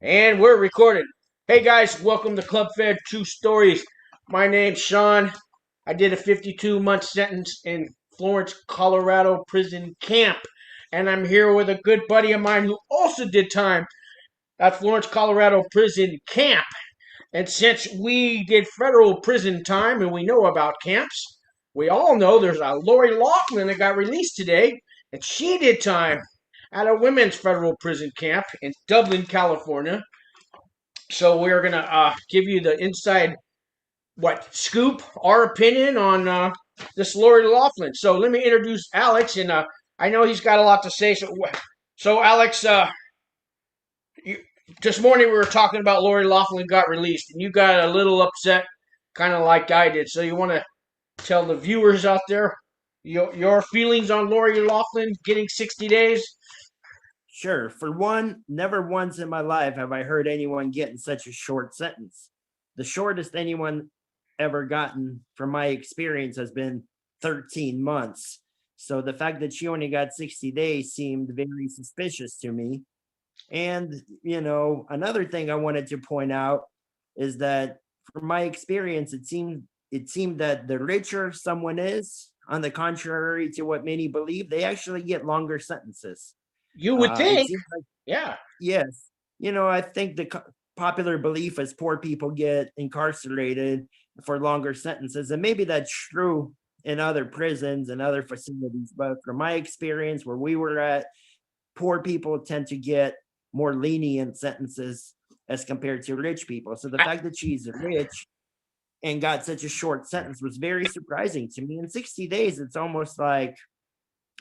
And we're recording. Hey guys, welcome to Club Fed True Stories. My name's Sean. I did a 52-month sentence in Florence, Colorado prison camp. And I'm here with a good buddy of mine who also did time at Florence, Colorado prison camp. And since we did federal prison time and we know about camps, we all know there's a Lori Loughlin that got released today, and she did time at a women's federal prison camp in Dublin, California. So we're gonna give you the inside scoop, our opinion on this Lori Loughlin. So let me introduce Alex, and I know he's got a lot to say. So Alex, you, this morning we were talking about Lori Loughlin got released, and you got a little upset, kind of like I did. So you want to tell the viewers out there your feelings on Lori Loughlin getting 60 days? Sure. For one, never once in my life have I heard anyone getting such a short sentence. The shortest anyone ever gotten, from my experience, has been 13 months. So the fact that she only got 60 days seemed very suspicious to me. And, another thing I wanted to point out is that from my experience, it seemed that the richer someone is, on the contrary to what many believe, they actually get longer sentences. You would It think, seems like, yeah. yes, I think the popular belief is poor people get incarcerated for longer sentences, and maybe that's true in other prisons and other facilities. But from my experience, where we were at, poor people tend to get more lenient sentences as compared to rich people. So the I, fact that she's rich and got such a short sentence was very surprising to me. In 60 days, it's almost like,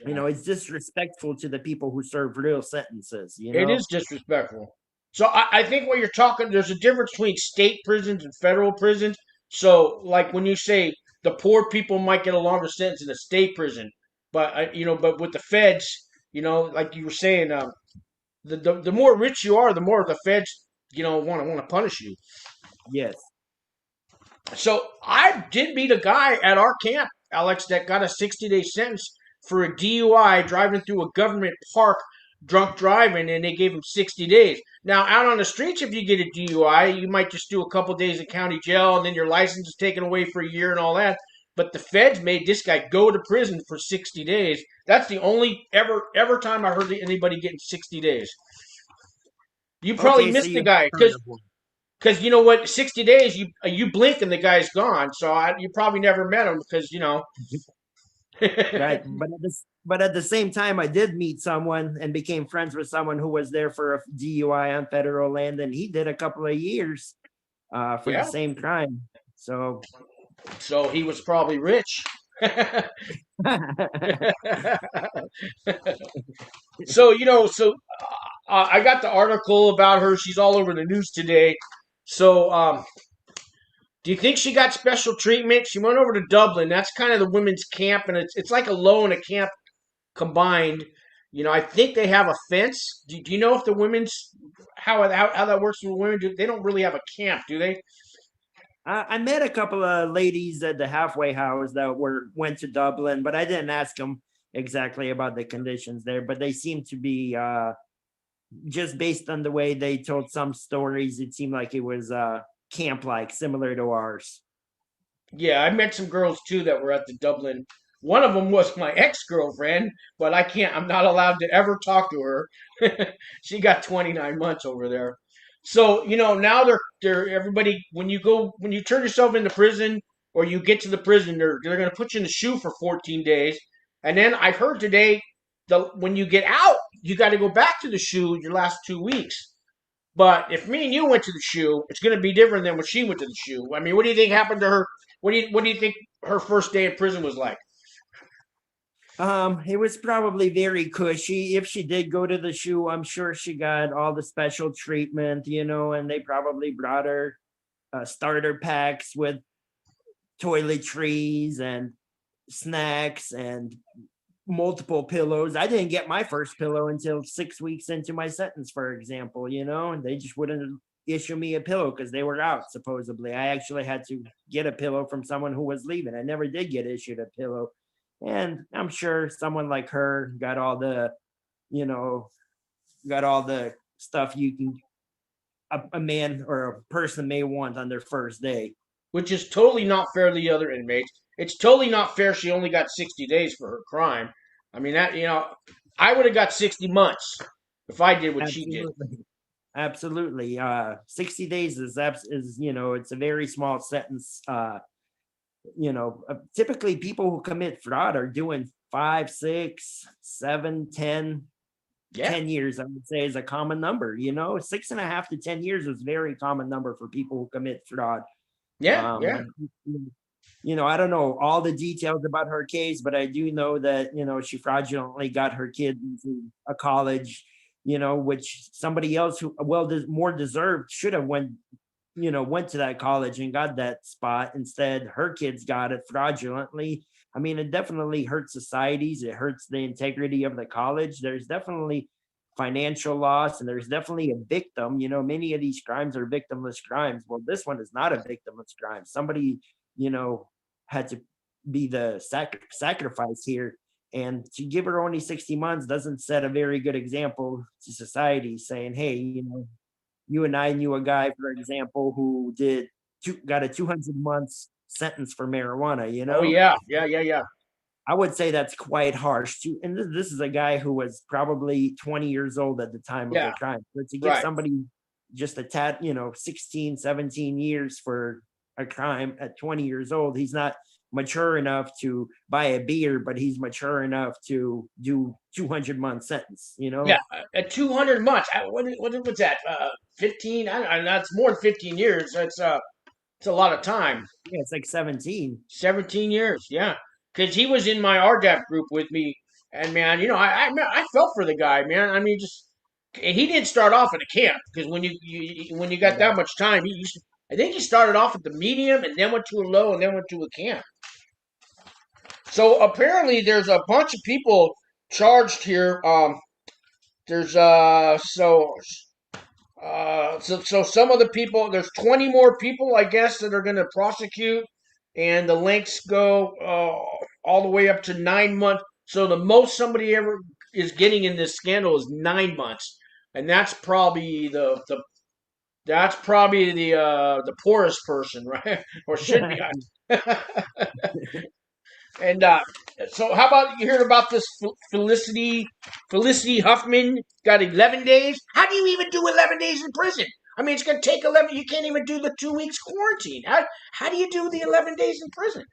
it's disrespectful to the people who serve real sentences, It is disrespectful. So I think what you're talking, there's a difference between state prisons and federal prisons. So, like when you say the poor people might get a longer sentence in a state prison, but but with the feds, like you were saying, the more rich you are, the more the feds, want to punish you. Yes. So I did meet a guy at our camp, Alex, that got a 60-day sentence for a DUI driving through a government park drunk driving, and they gave him 60 days. Now, out on the streets, if you get a DUI, you might just do a couple days in county jail, and then your license is taken away for a year and all that. But the feds made this guy go to prison for 60 days. That's the only ever time I heard anybody getting 60 days. You probably Okay, so missed you the have guy heard of one. because you know what, 60 days you blink and the guy's gone. So you probably never met him because Right. But at the same time, I did meet someone and became friends with someone who was there for a DUI on federal land, and he did a couple of years for the yeah. same crime. So So he was probably rich. So I got the article about her. She's all over the news today. So do you think she got special treatment? She went over to Dublin. That's kind of the women's camp, and it's like a low and a camp combined. I think they have a fence. Do you know if the women's how that works with women? They don't really have a camp, do they? I met a couple of ladies at the halfway house that went to Dublin, but I didn't ask them exactly about the conditions there. But they seemed to be just based on the way they told some stories. It seemed like it was camp like, similar to ours. Yeah, I met some girls too that were at the Dublin. One of them was my ex-girlfriend, but I can't. I'm not allowed to ever talk to her. She got 29 months over there. So now they're everybody when you turn yourself into prison or you get to the prison, they're going to put you in the shoe for 14 days, and then I heard today when you get out, you got to go back to the shoe your last 2 weeks. But if me and you went to the shoe, it's going to be different than when she went to the shoe. I mean, what do you think happened to her? What do you think her first day in prison was like? It was probably very cushy. If she did go to the shoe, I'm sure she got all the special treatment, and they probably brought her starter packs with toiletries and snacks and multiple pillows. I didn't get my first pillow until 6 weeks into my sentence, for example, and they just wouldn't issue me a pillow because they were out, supposedly. I actually had to get a pillow from someone who was leaving. I never did get issued a pillow. And I'm sure someone like her you know, got all the stuff you can a man or a person may want on their first day. Which is totally not fair to the other inmates. It's totally not fair she only got 60 days for her crime. I mean, that, I would have got 60 months if I did what she did. Absolutely. Absolutely. 60 days is it's a very small sentence. Typically people who commit fraud are doing 5, 6, 7, 10, Yeah. 10 years, I would say, is a common number. 6.5 to 10 years is a very common number for people who commit fraud. Yeah. Yeah. I don't know all the details about her case, but I do know that, she fraudulently got her kid into a college, which somebody else who more deserved should have went to that college and got that spot. Instead, her kids got it fraudulently. I mean, it definitely hurts societies. It hurts the integrity of the college. There's definitely financial loss, and there's definitely a victim. Many of these crimes are victimless crimes. Well, this one is not a victimless crime. Somebody, had to be the sacrifice here. And to give her only 60 months doesn't set a very good example to society, saying, hey, you and I knew a guy, for example, who got a 200 months sentence for marijuana, Oh, yeah. Yeah. I would say that's quite harsh too. And this is a guy who was probably 20 years old at the time of the crime. But to give somebody just a 16, 17 years for a crime at 20 years old, he's not mature enough to buy a beer, but he's mature enough to do 200-month sentence, Yeah, at 200 months. What was that? 15? That's more than 15 years. It's a lot of time. Yeah, it's like 17. 17 years, yeah. Because he was in my RDAP group with me, and man, I felt for the guy, man. I mean, he didn't start off at a camp because when you got that much time, I think he started off at the medium and then went to a low and then went to a camp. So apparently, there's a bunch of people charged here. There's so some of the people, there's 20 more people, I guess, that are going to prosecute, and the lengths go all the way up to 9 months. So the most somebody ever is getting in this scandal is 9 months, and that's probably the poorest person, right? Or should be. And so, how about you heard about this Felicity Huffman got 11 days? How do you even do 11 days in prison? I mean, it's going to take 11. You can't even do the 2 weeks quarantine. How do you do the 11 days in prison?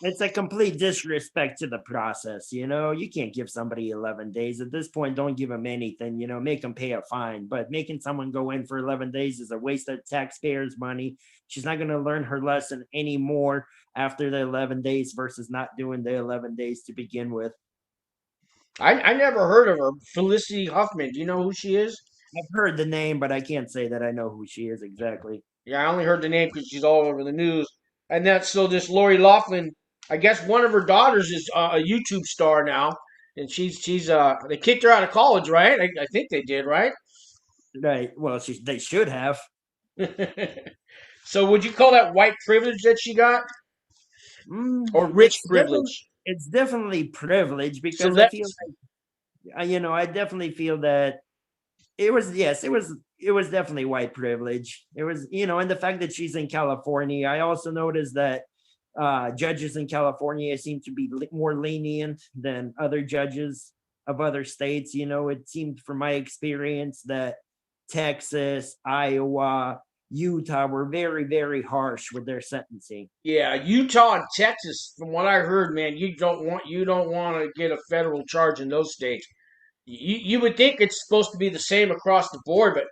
It's a complete disrespect to the process. You can't give somebody 11 days at this point. Don't give them anything, make them pay a fine. But making someone go in for 11 days is a waste of taxpayers' money. She's not going to learn her lesson anymore after the 11 days versus not doing the 11 days to begin with. I never heard of her. Felicity Huffman. Do you know who she is? I've heard the name, but I can't say that I know who she is exactly. Yeah, I only heard the name because she's all over the news. And that's so this Lori Loughlin, I guess one of her daughters is a YouTube star now, and she's they kicked her out of college, right? I think they did, right? Right. Well, they should have. So would you call that white privilege that she got, or rich privilege? It's definitely privilege because I feel like, I definitely feel that it was definitely white privilege. It was, and the fact that she's in California. I also noticed that judges in California seem to be more lenient than other judges of other states. It seemed from my experience that Texas, Iowa, Utah were very, very harsh with their sentencing. Yeah, Utah and Texas, from what I heard, man, you don't want to get a federal charge in those states. You would think it's supposed to be the same across the board, but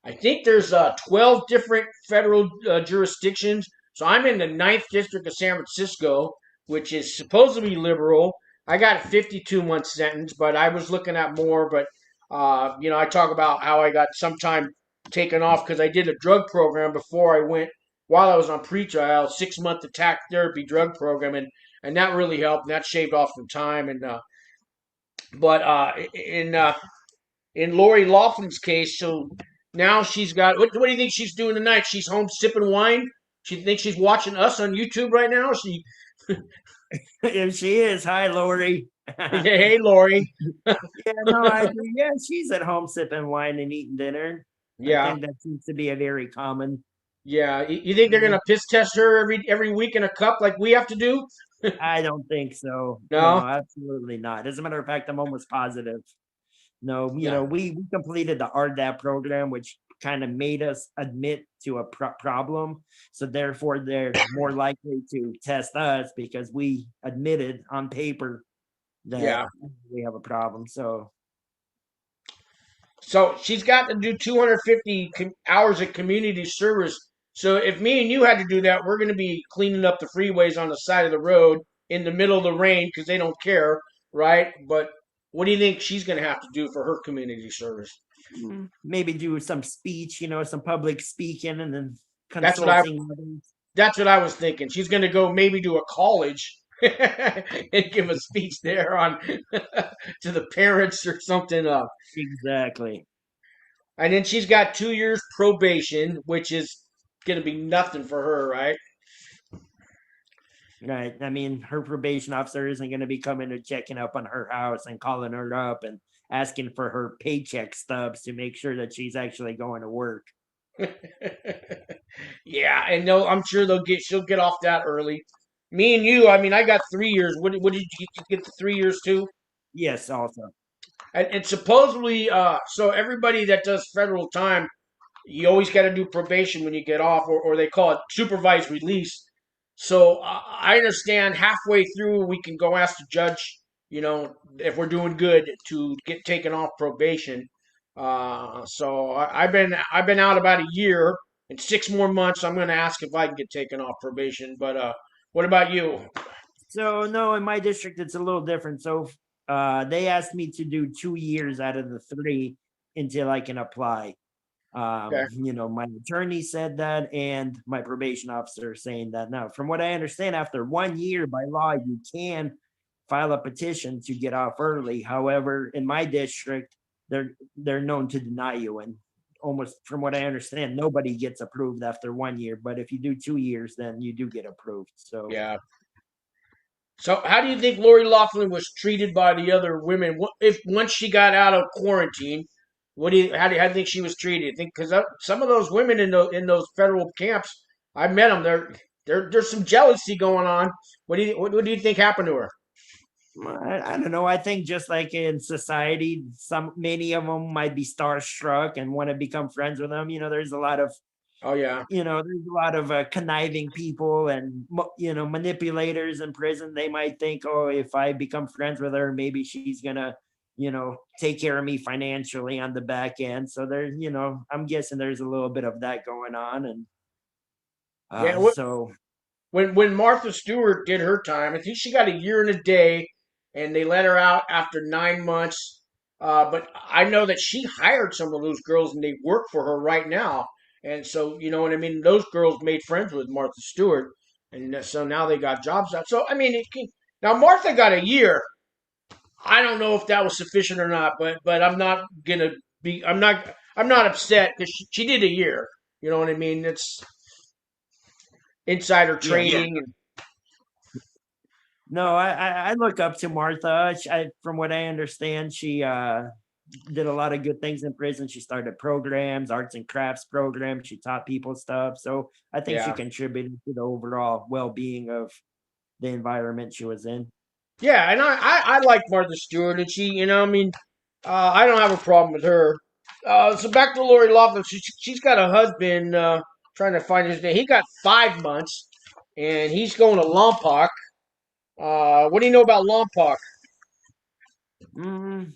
I think there's 12 different federal jurisdictions. So I'm in the 9th district of San Francisco, which is supposedly liberal. I got a 52-month sentence, but I was looking at more. But I talk about how I got some time taken off because I did a drug program before I went while I was on pretrial, 6-month attack therapy drug program, and that really helped. And that shaved off some time. And but in Lori Loughlin's case, so now she's got. What do you think she's doing tonight? She's home sipping wine. She thinks she's watching us on YouTube right now. If she is, hi Lori. Hey Lori. Yeah, no, I do. Yeah, she's at home sipping wine and eating dinner. I Yeah. think that seems to be a very common. Yeah. You think they're gonna piss test her every week in a cup like we have to do? I don't think so. No, No. absolutely not. As a matter of fact, I'm almost positive. No, Yeah. we completed the RDAP program, which kind of made us admit to a problem. So therefore, they're more likely to test us because we admitted on paper that Yeah. we have a problem. So So she's got to do 250 hours of community service. So if me and you had to do that, we're going to be cleaning up the freeways on the side of the road in the middle of the rain because they don't care, right? But what do you think she's going to have to do for her community service? maybe do some speech, some public speaking, and then That's what I consulting others. that's what I was thinking. She's going to go maybe to a college and give a speech there on to the parents or something. Exactly. And then she's got 2 years probation, which is going to be nothing for her, right? Right. I mean, her probation officer isn't going to be coming and checking up on her house and calling her up and asking for her paycheck stubs to make sure that she's actually going to work. Yeah, and no, I'm sure she'll get off that early. Me and you, I mean, I got 3 years. What did you get the 3 years too? Yes, also. And supposedly, so everybody that does federal time, you always got to do probation when you get off, or they call it supervised release. So I understand halfway through we can go ask the judge, if we're doing good to get taken off probation. So I've been out about a year. In 6 more months, I'm going to ask if I can get taken off probation. But what about you? So, no, in my district, it's a little different. So, they asked me to do 2 years out of the three until I can apply. Okay. My attorney said that, and my probation officer saying that. Now, from what I understand, after 1 year by law, you can file a petition to get off early. However, in my district, they're known to deny you, and almost from what I understand, nobody gets approved after 1 year. But if you do 2 years, then you do get approved. So Yeah. So how do you think Lori Loughlin was treated by the other women? If once she got out of quarantine, how do you think she was treated? Think because some of those women in those federal camps, I met them. There's some jealousy going on. What do you think happened to her? I don't know. I think just like in society, many of them might be starstruck and want to become friends with them. There's a lot of Oh yeah, conniving people and manipulators in prison. They might think, oh, if I become friends with her, maybe she's gonna take care of me financially on the back end. So there's I'm guessing there's a little bit of that going on. And yeah. so When Martha Stewart did her time, I think she got a year and a day, and they let her out after 9 months. But I know that she hired some of those girls, and they work for her right now. And so, you know what I mean? Those girls made friends with Martha Stewart, and so now they got jobs out. So, I mean, now Martha got a year. I don't know if that was sufficient or not, but I'm not gonna be. I'm not upset because she did a year. You know what I mean? It's insider yeah. trading. No, I look up to Martha. From what I understand, she did a lot of good things in prison. She started programs, arts and crafts programs. She taught people stuff. So I think she Yeah. contributed to the overall well-being of the environment she was in. Yeah, and I like Martha Stewart, and she, I mean, I don't have a problem with her. So back to Lori Loughlin, she's got a husband, trying to find his name. He got 5 months, and he's going to Lompoc. What do you know about Lompoc? Mm,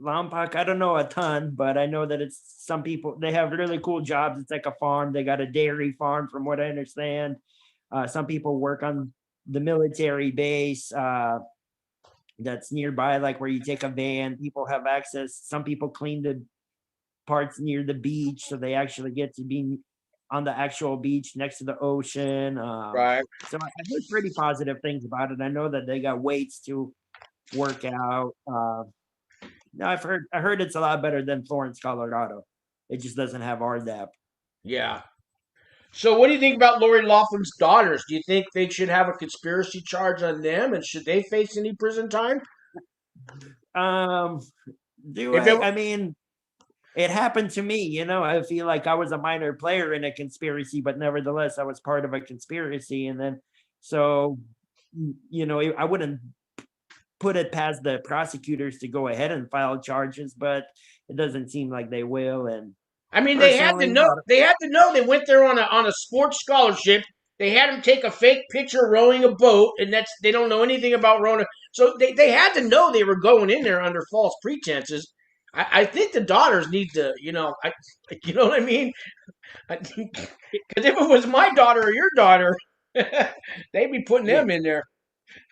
Lompoc, I don't know a ton, but I know that it's some people, they have really cool jobs. It's like a farm. They got a dairy farm, from what I understand. Some people work on the military base. That's nearby, like where you take a van, people have access. Some people clean the parts near the beach, so they actually get to be on the actual beach next to the ocean. Right. So I heard pretty positive things about it. I know that they got weights to work out. No, I heard it's a lot better than Florence, Colorado. It just doesn't have RDAP. Yeah. So what do you think about Lori Loughlin's daughters? Do you think they should have a conspiracy charge on them, and should they face any prison time? Um, If it, I mean, it happened to me. You know, I feel like I was a minor player in a conspiracy, but nevertheless, I was part of a conspiracy. And then, so, you know, I wouldn't put it past the prosecutors to go ahead and file charges, but it doesn't seem like they will. And I mean, they had to personally, know. They had to know they went there on a sports scholarship. They had him take a fake picture rowing a boat, and that's they don't know anything about rowing. So they had to know they were going in there under false pretenses. I think the daughters need to, you know what I mean? Because if it was my daughter or your daughter, they'd be putting them yes, in there.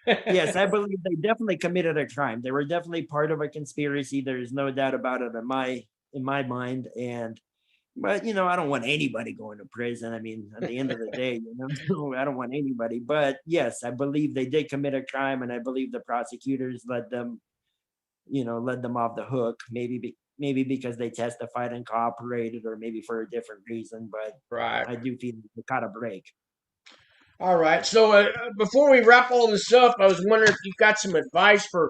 yes, I believe they definitely committed a crime. They were definitely part of a conspiracy. There's no doubt about it in my mind. And but you know, I don't want anybody going to prison. I mean, at the end of the day, you know, I don't want anybody. But yes, I believe they did commit a crime, and I believe the prosecutors led them, you know, led them off the hook. Maybe because they testified and cooperated, or maybe for a different reason. But Right. I do feel they caught a break. All right. So before we wrap all this up, I was wondering if you got some advice for.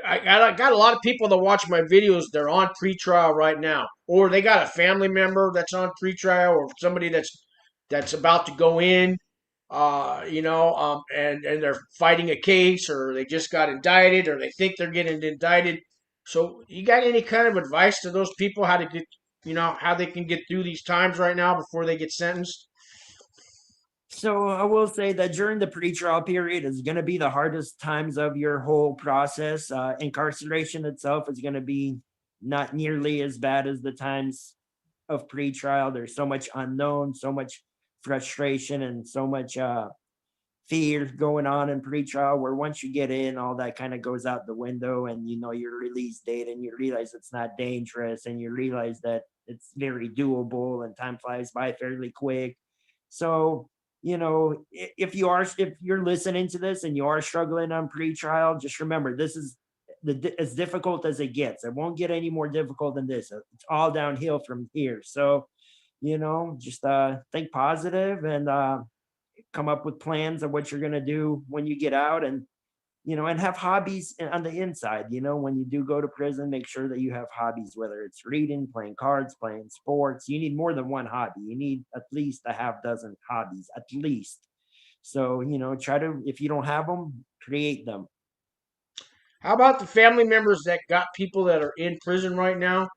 I got a lot of people that watch my videos. They're on pretrial right now, or they got a family member that's on pretrial, or somebody that's about to go in. And they're fighting a case, or they just got indicted, or they think they're getting indicted. So, you got any kind of advice to those people how to get, how they can get through these times right now before they get sentenced? So I will say that during the pretrial period is going to be the hardest times of your whole process. Incarceration itself is going to be not nearly as bad as the times of pretrial. There's so much unknown, so much frustration, and so much fear going on in pretrial. Where once you get in, all that kind of goes out the window, and you know your release date, and you realize it's not dangerous, and you realize that it's very doable, and time flies by fairly quick. So, you know, if you're listening to this and you are struggling on pretrial, just remember this is as difficult as it gets. It won't get any more difficult than this. It's all downhill from here. So, you know, just think positive, and come up with plans of what you're going to do when you get out. And you know, and have hobbies on the inside. You know, when you do go to prison, make sure that you have hobbies, whether it's reading, playing cards, playing sports. You need more than one hobby. You need at least a half dozen hobbies, at least. So, you know, try to, if you don't have them, create them. How about the family members that got people that are in prison right now?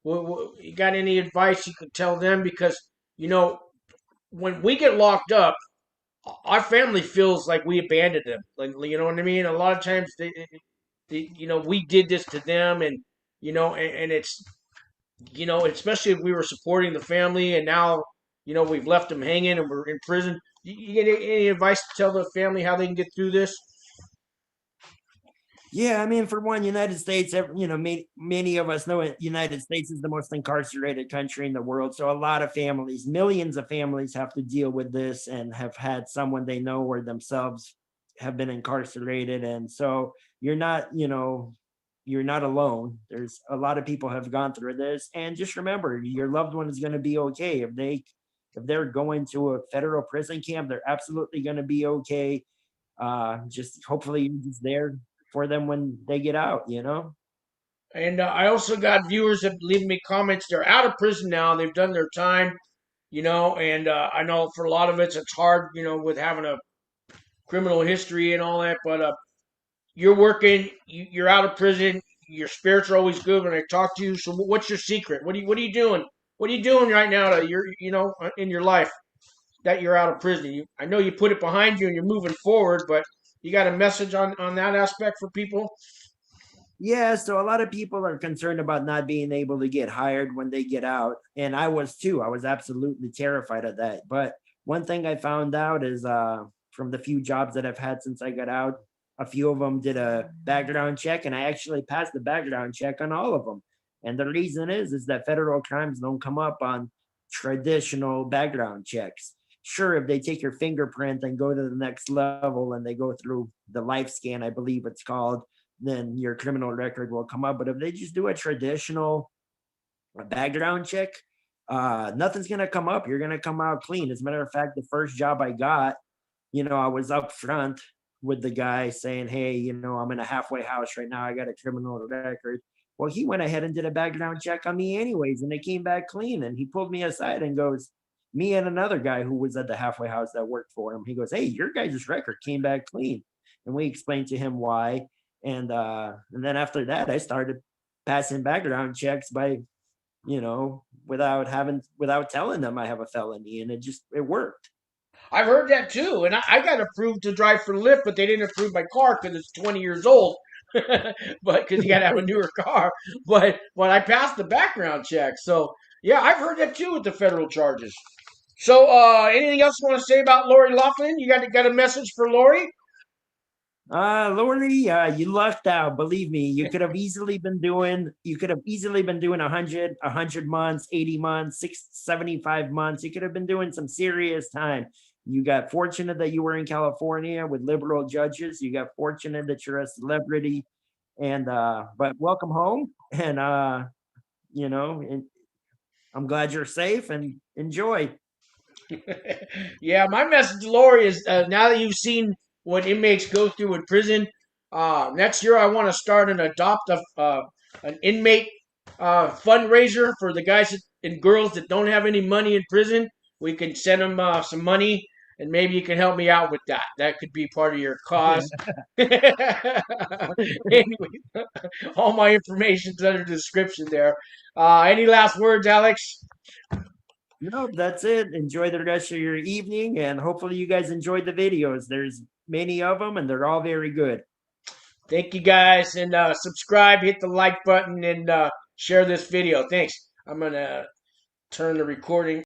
You got any advice you could tell them? Because, you know, when we get locked up, our family feels like we abandoned them. Like, you know what I mean? A lot of times, we did this to them, and and it's, especially if we were supporting the family, and now, we've left them hanging, and we're in prison. You get any advice to tell the family how they can get through this? Yeah, I mean, for one, United States, you know, many of us know it. United States is the most incarcerated country in the world. So a lot of families, millions of families have to deal with this, and have had someone they know or themselves have been incarcerated. And so you're not, you know, you're not alone. There's a lot of people have gone through this. And just remember, your loved one is going to be okay. If they're going to a federal prison camp, they're absolutely going to be okay. Just hopefully you're just there for them when they get out, you know? And I also got viewers that leave me comments. They're out of prison now. They've done their time, and I know for a lot of it's hard, with having a criminal history and all that. But you're working, you're out of prison. Your spirits are always good when I talk to you. So what's your secret? What are you doing? What are you doing right now to in your life that you're out of prison? I know you put it behind you and you're moving forward, but you got a message on that aspect for people? Yeah, so a lot of people are concerned about not being able to get hired when they get out. And I was too. I was absolutely terrified of that. But one thing I found out is from the few jobs that I've had since I got out, a few of them did a background check, and I actually passed the background check on all of them. And the reason is that federal crimes don't come up on traditional background checks. Sure, if they take your fingerprint and go to the next level, and they go through the life scan, I believe it's called, then your criminal record will come up. But if they just do a traditional background check, nothing's gonna come up. You're gonna come out clean. As a matter of fact, the first job I got, you know, I was up front with the guy saying, "Hey, you know, I'm in a halfway house right now. I got a criminal record." Well, he went ahead and did a background check on me anyways, and it came back clean. And he pulled me aside and goes, me and another guy who was at the halfway house that worked for him, he goes, hey, your guys' record came back clean. And we explained to him why. And then after that, I started passing background checks by, without telling them I have a felony, and it worked. I've heard that too, and I got approved to drive for Lyft, but they didn't approve my car because it's 20 years old. But because you got to have a newer car. But I passed the background check, so yeah, I've heard that too with the federal charges. So anything else you want to say about Lori Loughlin? You got a message for Lori? Lori, you lucked out. Believe me, you could have easily been doing 100 months, 80 months, 75 months. You could have been doing some serious time. You got fortunate that you were in California with liberal judges. You got fortunate that you're a celebrity, and but welcome home. And I'm glad you're safe and enjoy. Yeah, my message to Lori is now that you've seen what inmates go through in prison, next year I want to start an an inmate fundraiser for the guys and girls that don't have any money in prison. We can send them some money, and maybe you can help me out with that. That could be part of your cause. Anyway, all my information's under the description there. Any last words, Alex? No, that's it. Enjoy the rest of your evening, and hopefully you guys enjoyed the videos. There's many of them, and they're all very good. Thank you guys, and subscribe, hit the like button, and share this video. Thanks. I'm going to turn the recording